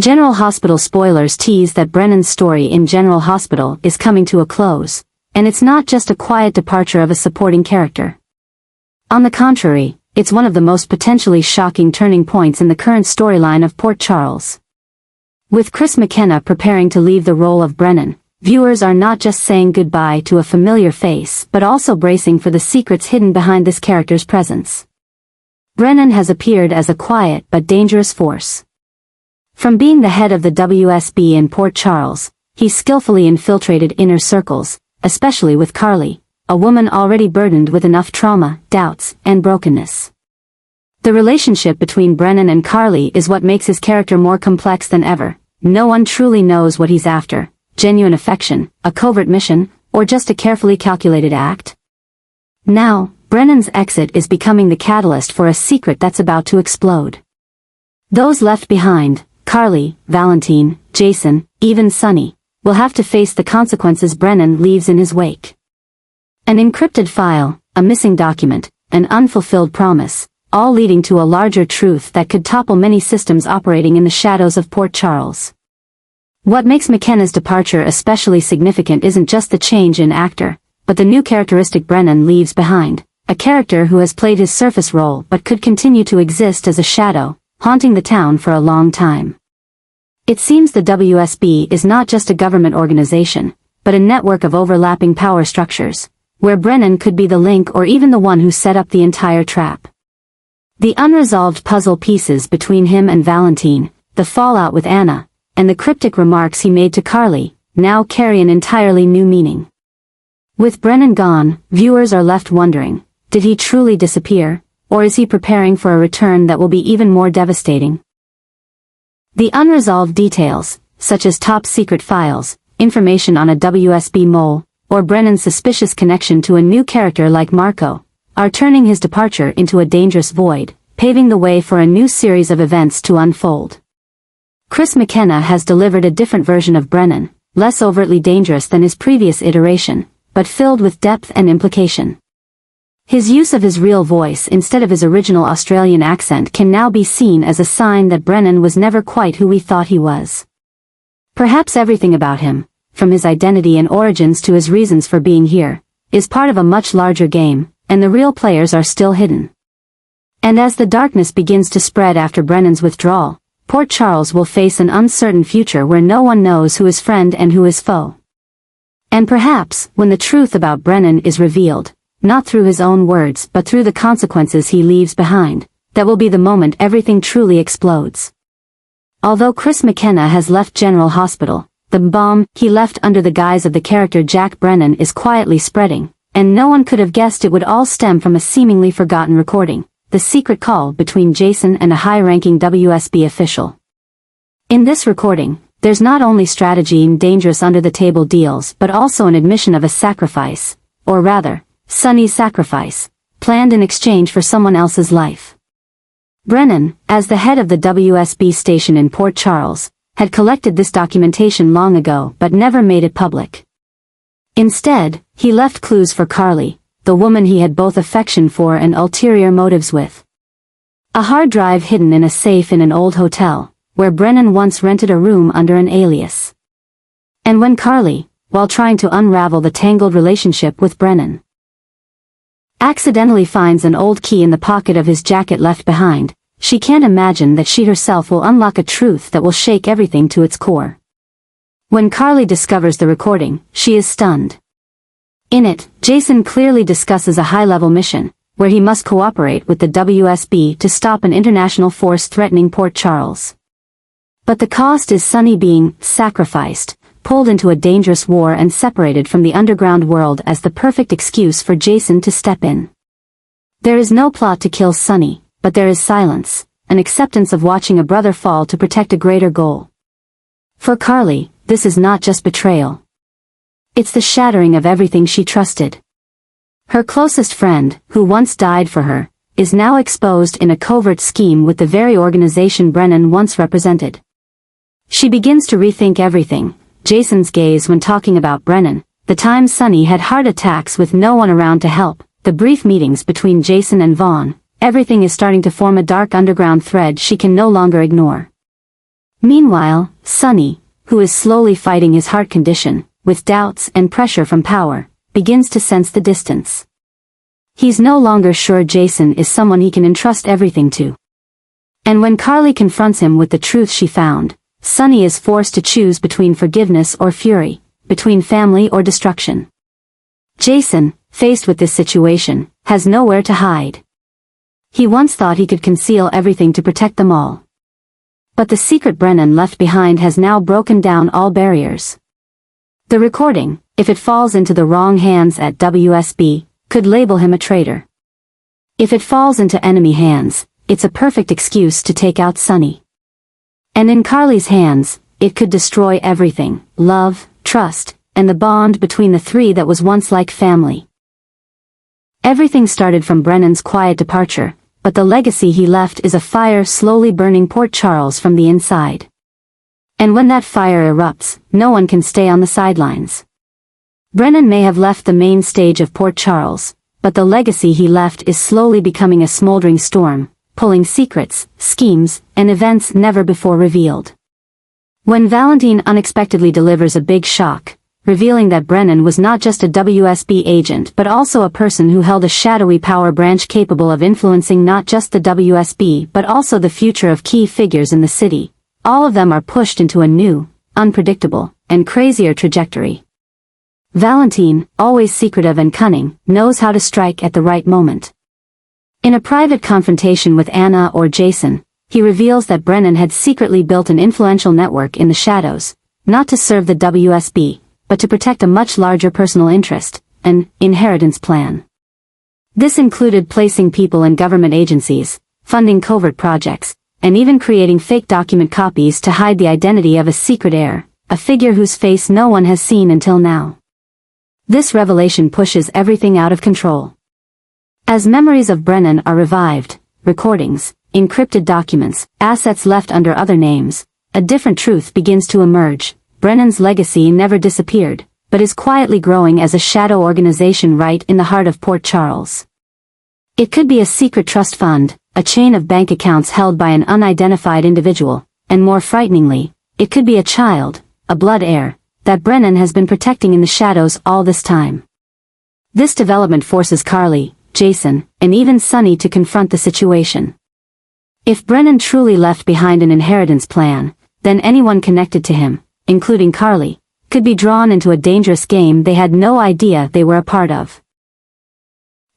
General Hospital spoilers tease that Brennan's story in General Hospital is coming to a close, and it's not just a quiet departure of a supporting character. On the contrary, it's one of the most potentially shocking turning points in the current storyline of Port Charles. With Chris McKenna preparing to leave the role of Brennan, viewers are not just saying goodbye to a familiar face but also bracing for the secrets hidden behind this character's presence. Brennan has appeared as a quiet but dangerous force. From being the head of the WSB in Port Charles, he skillfully infiltrated inner circles, especially with Carly, a woman already burdened with enough trauma, doubts, and brokenness. The relationship between Brennan and Carly is what makes his character more complex than ever. No one truly knows what he's after: genuine affection, a covert mission, or just a carefully calculated act. Now, Brennan's exit is becoming the catalyst for a secret that's about to explode. Those left behind, Carly, Valentine, Jason, even Sonny, will have to face the consequences Brennan leaves in his wake. An encrypted file, a missing document, an unfulfilled promise, all leading to a larger truth that could topple many systems operating in the shadows of Port Charles. What makes McKenna's departure especially significant isn't just the change in actor, but the new characteristic Brennan leaves behind, a character who has played his surface role but could continue to exist as a shadow, haunting the town for a long time. It seems the WSB is not just a government organization, but a network of overlapping power structures, where Brennan could be the link or even the one who set up the entire trap. The unresolved puzzle pieces between him and Valentine, the fallout with Anna, and the cryptic remarks he made to Carly, now carry an entirely new meaning. With Brennan gone, viewers are left wondering, did he truly disappear, or is he preparing for a return that will be even more devastating? The unresolved details, such as top-secret files, information on a WSB mole, or Brennan's suspicious connection to a new character like Marco, are turning his departure into a dangerous void, paving the way for a new series of events to unfold. Chris McKenna has delivered a different version of Brennan, less overtly dangerous than his previous iteration, but filled with depth and implication. His use of his real voice instead of his original Australian accent can now be seen as a sign that Brennan was never quite who we thought he was. Perhaps everything about him, from his identity and origins to his reasons for being here, is part of a much larger game, and the real players are still hidden. And as the darkness begins to spread after Brennan's withdrawal, Port Charles will face an uncertain future where no one knows who is friend and who is foe. And perhaps, when the truth about Brennan is revealed, not through his own words but through the consequences he leaves behind, that will be the moment everything truly explodes. Although Chris McKenna has left General Hospital, the bomb he left under the guise of the character Jack Brennan is quietly spreading, and no one could have guessed it would all stem from a seemingly forgotten recording, the secret call between Jason and a high-ranking WSB official. In this recording, there's not only strategy and dangerous under-the-table deals but also an admission of a sacrifice, or rather, Sonny's sacrifice, planned in exchange for someone else's life. Brennan, as the head of the WSB station in Port Charles, had collected this documentation long ago but never made it public. Instead, he left clues for Carly, the woman he had both affection for and ulterior motives with. A hard drive hidden in a safe in an old hotel, where Brennan once rented a room under an alias. And when Carly, while trying to unravel the tangled relationship with Brennan, accidentally finds an old key in the pocket of his jacket left behind, she can't imagine that she herself will unlock a truth that will shake everything to its core. When Carly discovers the recording, she is stunned. In it, Jason clearly discusses a high-level mission, where he must cooperate with the WSB to stop an international force threatening Port Charles. But the cost is Sonny being sacrificed, pulled into a dangerous war and separated from the underground world as the perfect excuse for Jason to step in. There is no plot to kill Sonny, but there is silence, an acceptance of watching a brother fall to protect a greater goal. For Carly, this is not just betrayal. It's the shattering of everything she trusted. Her closest friend, who once died for her, is now exposed in a covert scheme with the very organization Brennan once represented. She begins to rethink everything: Jason's gaze when talking about Brennan, the time Sonny had heart attacks with no one around to help, the brief meetings between Jason and Vaughn. Everything is starting to form a dark underground thread she can no longer ignore. Meanwhile, Sonny, who is slowly fighting his heart condition, with doubts and pressure from power, begins to sense the distance. He's no longer sure Jason is someone he can entrust everything to. And when Carly confronts him with the truth she found, Sonny is forced to choose between forgiveness or fury, between family or destruction. Jason, faced with this situation, has nowhere to hide. He once thought he could conceal everything to protect them all. But the secret Brennan left behind has now broken down all barriers. The recording, if it falls into the wrong hands at WSB, could label him a traitor. If it falls into enemy hands, it's a perfect excuse to take out Sonny. And in Carly's hands, it could destroy everything: love, trust, and the bond between the three that was once like family. Everything started from Brennan's quiet departure, but the legacy he left is a fire slowly burning Port Charles from the inside. And when that fire erupts, no one can stay on the sidelines. Brennan may have left the main stage of Port Charles, but the legacy he left is slowly becoming a smoldering storm, pulling secrets, schemes, and events never before revealed. When Valentine unexpectedly delivers a big shock, revealing that Brennan was not just a WSB agent but also a person who held a shadowy power branch capable of influencing not just the WSB but also the future of key figures in the city, all of them are pushed into a new, unpredictable, and crazier trajectory. Valentine, always secretive and cunning, knows how to strike at the right moment. In a private confrontation with Anna or Jason, he reveals that Brennan had secretly built an influential network in the shadows, not to serve the WSB, but to protect a much larger personal interest, an inheritance plan. This included placing people in government agencies, funding covert projects, and even creating fake document copies to hide the identity of a secret heir, a figure whose face no one has seen until now. This revelation pushes everything out of control. As memories of Brennan are revived, recordings, encrypted documents, assets left under other names, a different truth begins to emerge. Brennan's legacy never disappeared, but is quietly growing as a shadow organization right in the heart of Port Charles. It could be a secret trust fund, a chain of bank accounts held by an unidentified individual, and more frighteningly, it could be a child, a blood heir, that Brennan has been protecting in the shadows all this time. This development forces Carly, Jason, and even Sonny to confront the situation. If Brennan truly left behind an inheritance plan, then anyone connected to him, including Carly, could be drawn into a dangerous game they had no idea they were a part of.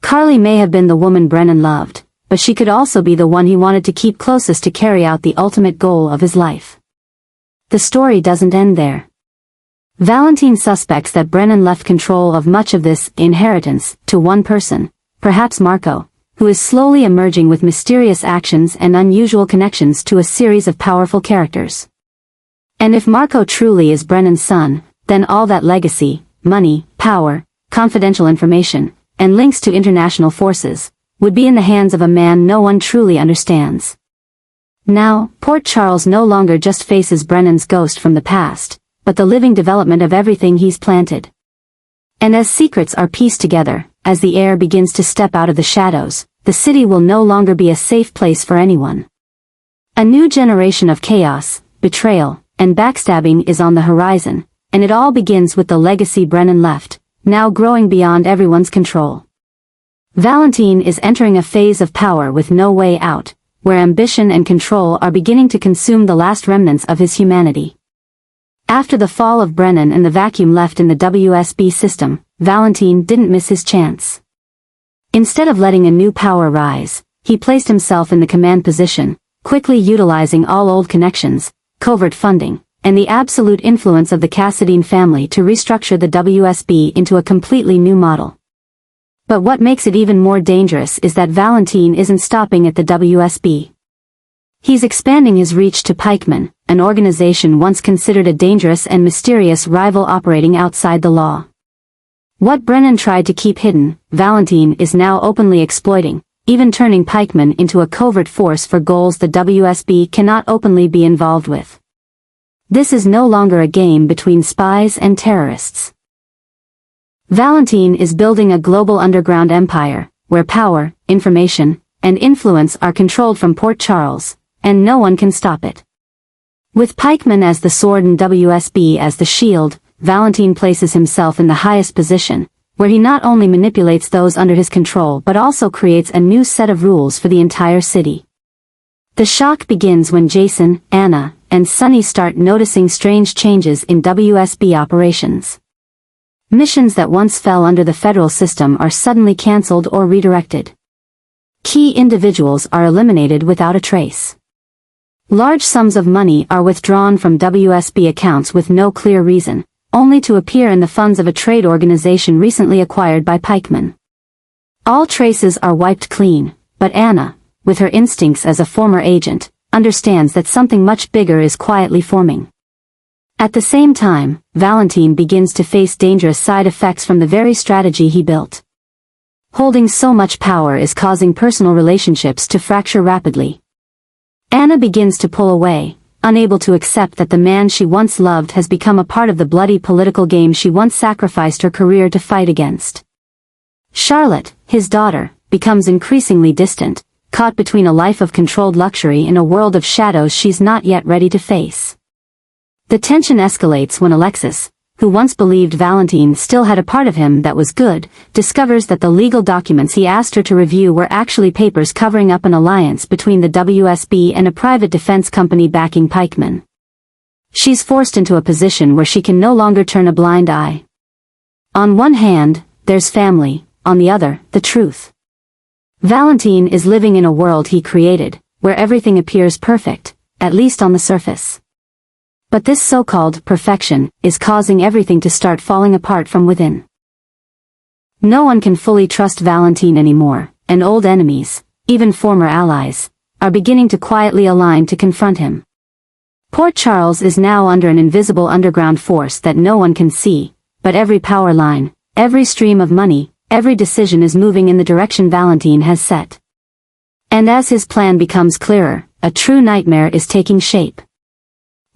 Carly may have been the woman Brennan loved, but she could also be the one he wanted to keep closest to carry out the ultimate goal of his life. The story doesn't end there. Valentine suspects that Brennan left control of much of this inheritance to one person, perhaps Marco, who is slowly emerging with mysterious actions and unusual connections to a series of powerful characters. And if Marco truly is Brennan's son, then all that legacy, money, power, confidential information, and links to international forces, would be in the hands of a man no one truly understands. Now, Port Charles no longer just faces Brennan's ghost from the past, but the living development of everything he's planted. And as secrets are pieced together, as the heir begins to step out of the shadows, the city will no longer be a safe place for anyone. A new generation of chaos, betrayal, and backstabbing is on the horizon, and it all begins with the legacy Brennan left, now growing beyond everyone's control. Valentine is entering a phase of power with no way out, where ambition and control are beginning to consume the last remnants of his humanity. After the fall of Brennan and the vacuum left in the WSB system, Valentine didn't miss his chance. Instead of letting a new power rise, he placed himself in the command position, quickly utilizing all old connections, covert funding, and the absolute influence of the Cassadine family to restructure the WSB into a completely new model. But what makes it even more dangerous is that Valentine isn't stopping at the WSB. He's expanding his reach to Pikeman, an organization once considered a dangerous and mysterious rival operating outside the law. What Brennan tried to keep hidden, Valentine is now openly exploiting, even turning Pikeman into a covert force for goals the WSB cannot openly be involved with. This is no longer a game between spies and terrorists. Valentine is building a global underground empire, where power, information, and influence are controlled from Port Charles, and no one can stop it. With Pikeman as the sword and WSB as the shield, Valentine places himself in the highest position, where he not only manipulates those under his control but also creates a new set of rules for the entire city. The shock begins when Jason, Anna, and Sunny start noticing strange changes in WSB operations. Missions that once fell under the federal system are suddenly cancelled or redirected. Key individuals are eliminated without a trace. Large sums of money are withdrawn from WSB accounts with no clear reason, only to appear in the funds of a trade organization recently acquired by Pikeman. All traces are wiped clean, but Anna, with her instincts as a former agent, understands that something much bigger is quietly forming. At the same time, Valentine begins to face dangerous side effects from the very strategy he built. Holding so much power is causing personal relationships to fracture rapidly. Anna begins to pull away, unable to accept that the man she once loved has become a part of the bloody political game she once sacrificed her career to fight against. Charlotte, his daughter, becomes increasingly distant, caught between a life of controlled luxury and a world of shadows she's not yet ready to face. The tension escalates when Alexis, who once believed Valentine still had a part of him that was good, discovers that the legal documents he asked her to review were actually papers covering up an alliance between the WSB and a private defense company backing Pikeman. She's forced into a position where she can no longer turn a blind eye. On one hand, there's family, on the other, the truth. Valentine is living in a world he created, where everything appears perfect, at least on the surface. But this so-called perfection is causing everything to start falling apart from within. No one can fully trust Valentine anymore, and old enemies, even former allies, are beginning to quietly align to confront him. Port Charles is now under an invisible underground force that no one can see, but every power line, every stream of money, every decision is moving in the direction Valentine has set. And as his plan becomes clearer, a true nightmare is taking shape.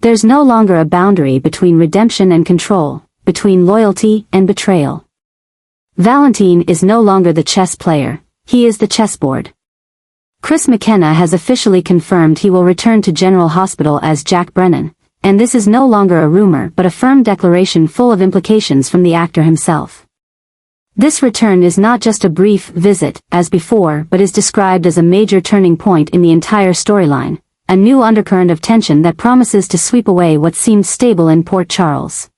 There's no longer a boundary between redemption and control, between loyalty and betrayal. Valentine is no longer the chess player, he is the chessboard. McKenna has officially confirmed he will return to General Hospital as Jack Brennan, and this is no longer a rumor but a firm declaration full of implications from the actor himself. This return is not just a brief visit, as before, but is described as a major turning point in the entire storyline, a new undercurrent of tension that promises to sweep away what seemed stable in Port Charles.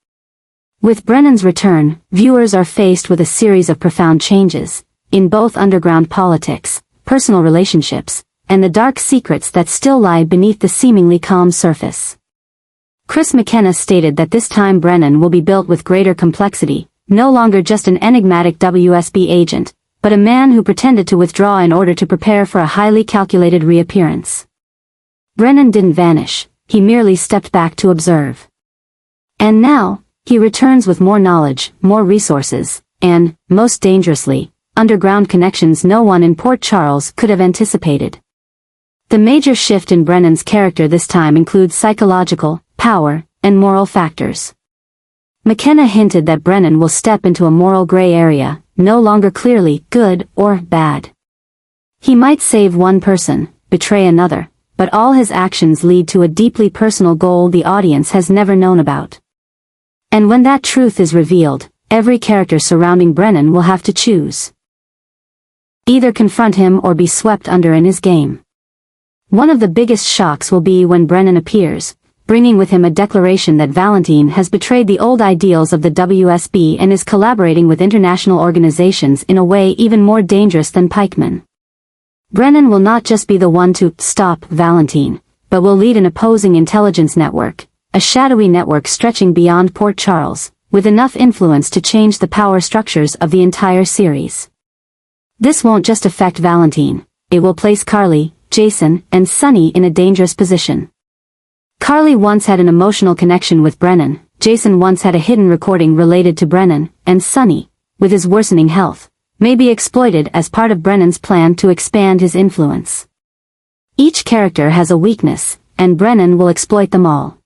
With Brennan's return, viewers are faced with a series of profound changes, in both underground politics, personal relationships, and the dark secrets that still lie beneath the seemingly calm surface. McKenna stated that this time Brennan will be built with greater complexity, no longer just an enigmatic WSB agent, but a man who pretended to withdraw in order to prepare for a highly calculated reappearance. Brennan didn't vanish, he merely stepped back to observe. And now, he returns with more knowledge, more resources, and, most dangerously, underground connections no one in Port Charles could have anticipated. The major shift in Brennan's character this time includes psychological, power, and moral factors. McKenna hinted that Brennan will step into a moral gray area, no longer clearly good or bad. He might save one person, betray another, but all his actions lead to a deeply personal goal the audience has never known about. And when that truth is revealed, every character surrounding Brennan will have to choose. Either confront him or be swept under in his game. One of the biggest shocks will be when Brennan appears, bringing with him a declaration that Valentine has betrayed the old ideals of the WSB and is collaborating with international organizations in a way even more dangerous than Pikeman. Brennan will not just be the one to stop Valentine, but will lead an opposing intelligence network, a shadowy network stretching beyond Port Charles, with enough influence to change the power structures of the entire series. This won't just affect Valentine, it will place Carly, Jason, and Sunny in a dangerous position. Carly once had an emotional connection with Brennan, Jason once had a hidden recording related to Brennan, and Sunny, with his worsening health, may be exploited as part of Brennan's plan to expand his influence. Each character has a weakness, and Brennan will exploit them all.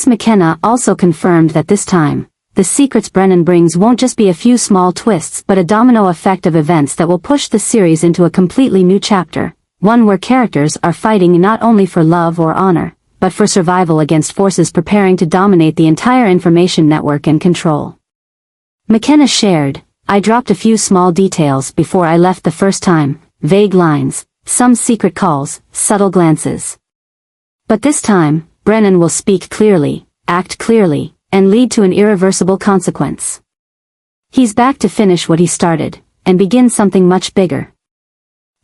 McKenna also confirmed that this time, the secrets Brennan brings won't just be a few small twists but a domino effect of events that will push the series into a completely new chapter, one where characters are fighting not only for love or honor, but for survival against forces preparing to dominate the entire information network and control. McKenna shared, "I dropped a few small details before I left the first time, vague lines, some secret calls, subtle glances. But this time, Brennan will speak clearly, act clearly, and lead to an irreversible consequence. He's back to finish what he started, and begin something much bigger."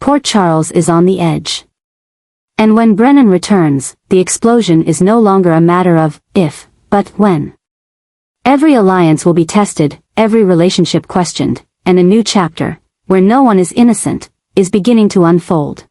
Port Charles is on the edge. And when Brennan returns, the explosion is no longer a matter of if, but when. Every alliance will be tested, every relationship questioned, and a new chapter, where no one is innocent, is beginning to unfold.